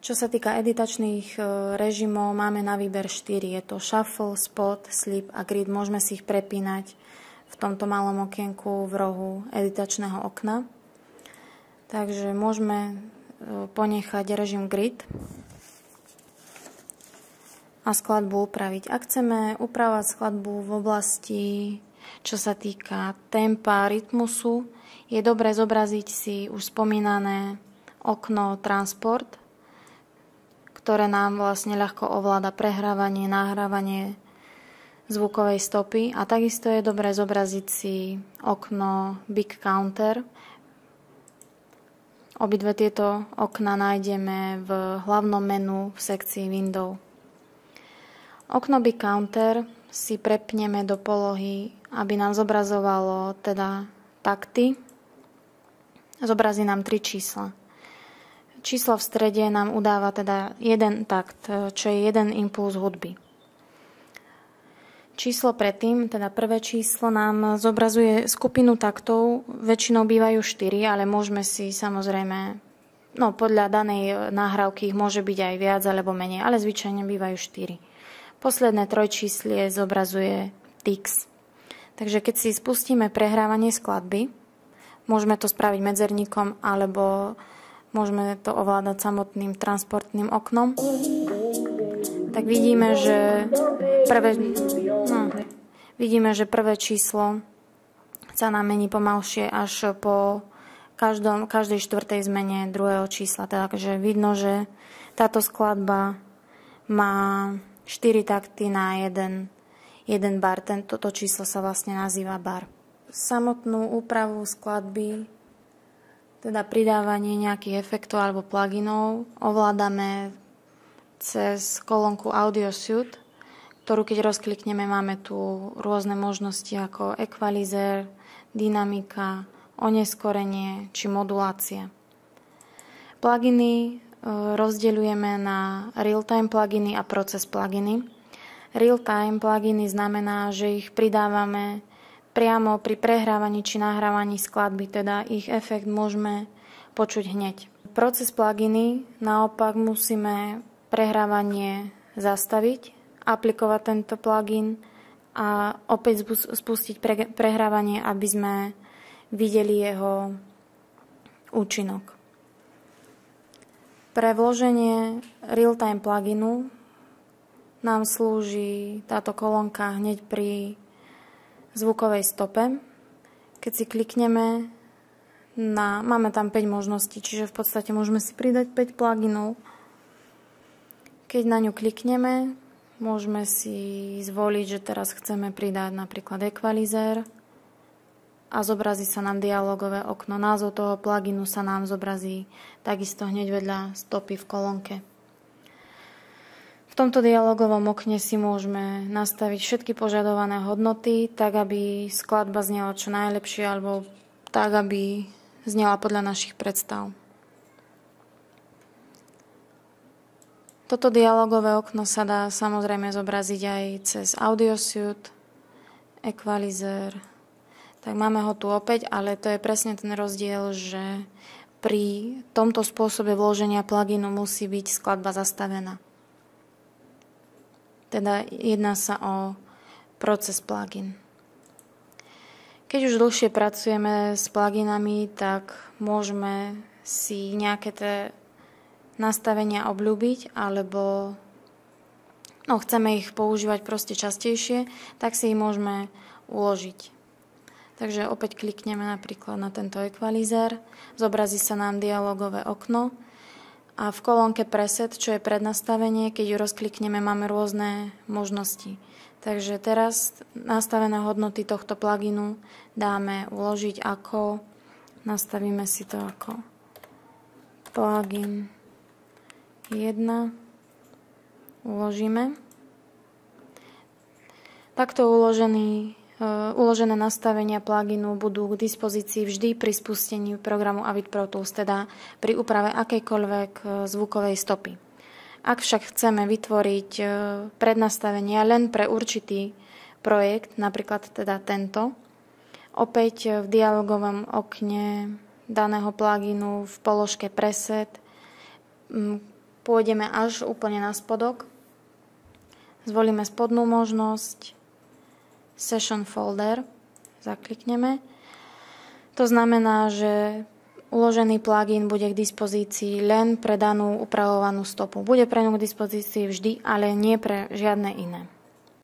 Čo sa týka editačných režimov, máme na výber 4. Je to shuffle, spot, sleep a grid. Môžeme si ich prepínať v tomto malom okienku v rohu editačného okna. Takže môžeme ponechať režim grid a skladbu upraviť. Ak chceme upravovať skladbu v oblasti, čo sa týka tempa, rytmusu, je dobré zobraziť si už spomínané okno transport, ktoré nám vlastne ľahko ovláda prehrávanie, nahrávanie zvukovej stopy. A takisto je dobré zobraziť si okno Big Counter. Obidve tieto okna nájdeme v hlavnom menu v sekcii Window. Okno Big Counter si prepneme do polohy, aby nám zobrazovalo teda takty. Zobrazí nám 3 čísla. Číslo v strede nám udáva teda jeden takt, čo je jeden impuls hudby. Číslo predtým, teda prvé číslo, nám zobrazuje skupinu taktov. Väčšinou bývajú 4, ale môžeme si samozrejme, podľa danej nahrávky ich môže byť aj viac alebo menej, ale zvyčajne bývajú 4. Posledné trojčíslie zobrazuje tix. Takže keď si spustíme prehrávanie skladby, môžeme to spraviť medzerníkom alebo môžeme to ovládať samotným transportným oknom. Tak vidíme, že prvé číslo sa nám mení pomalšie až po každej štvrtej zmene druhého čísla. Takže vidno, že táto skladba má 4 takty na jeden bar. Toto číslo sa vlastne nazýva bar. Samotnú úpravu skladby, teda pridávanie nejakých efektov alebo pluginov, ovládame cez kolónku Audio Suite, ktorú keď rozklikneme, máme tu rôzne možnosti ako equalizer, dynamika, oneskorenie či modulácia. Pluginy rozdeľujeme na real-time pluginy a proces pluginy. Real-time pluginy znamená, že ich pridávame priamo pri prehrávaní či nahrávaní skladby, teda ich efekt môžeme počuť hneď. Proces pluginy naopak musíme prehrávanie zastaviť, aplikovať tento plugin a opäť spustiť prehrávanie, aby sme videli jeho účinok. Pre vloženie real-time pluginu nám slúži táto kolónka hneď pri zvukovej stope. Keď si klikneme, máme tam 5 možností, čiže v podstate môžeme si pridať 5 pluginov. Keď na ňu klikneme, môžeme si zvoliť, že teraz chceme pridať napríklad equalizer a zobrazí sa nám dialogové okno. Názov toho pluginu sa nám zobrazí takisto hneď vedľa stopy v kolónke. V tomto dialogovom okne si môžeme nastaviť všetky požadované hodnoty, tak aby skladba znela čo najlepšie alebo tak, aby znela podľa našich predstav. Toto dialogové okno sa dá samozrejme zobraziť aj cez Audio Suite, equalizer. Tak máme ho tu opäť, ale to je presne ten rozdiel, že pri tomto spôsobe vloženia pluginu musí byť skladba zastavená. Teda jedná sa o proces plugin. Keď už dlhšie pracujeme s pluginami, tak môžeme si nejaké tie nastavenia obľúbiť, alebo chceme ich používať proste častejšie, tak si ich môžeme uložiť. Takže opäť klikneme napríklad na tento equalizer, zobrazí sa nám dialogové okno a v kolónke preset, čo je prednastavenie, keď ju rozklikneme, máme rôzne možnosti. Takže teraz nastavené hodnoty tohto pluginu dáme uložiť ako, nastavíme si to ako plugin 1, uložíme. Takto uložené nastavenia pluginu budú k dispozícii vždy pri spustení programu Avid Pro Tools, teda pri úprave akejkoľvek zvukovej stopy. Ak však chceme vytvoriť prednastavenia len pre určitý projekt, napríklad teda tento, opäť v dialogovom okne daného pluginu v položke preset pôjdeme až úplne na spodok. Zvolíme spodnú možnosť, Session Folder, zaklikneme. To znamená, že uložený plugin bude k dispozícii len pre danú upravovanú stopu. Bude pre ňu k dispozícii vždy, ale nie pre žiadne iné.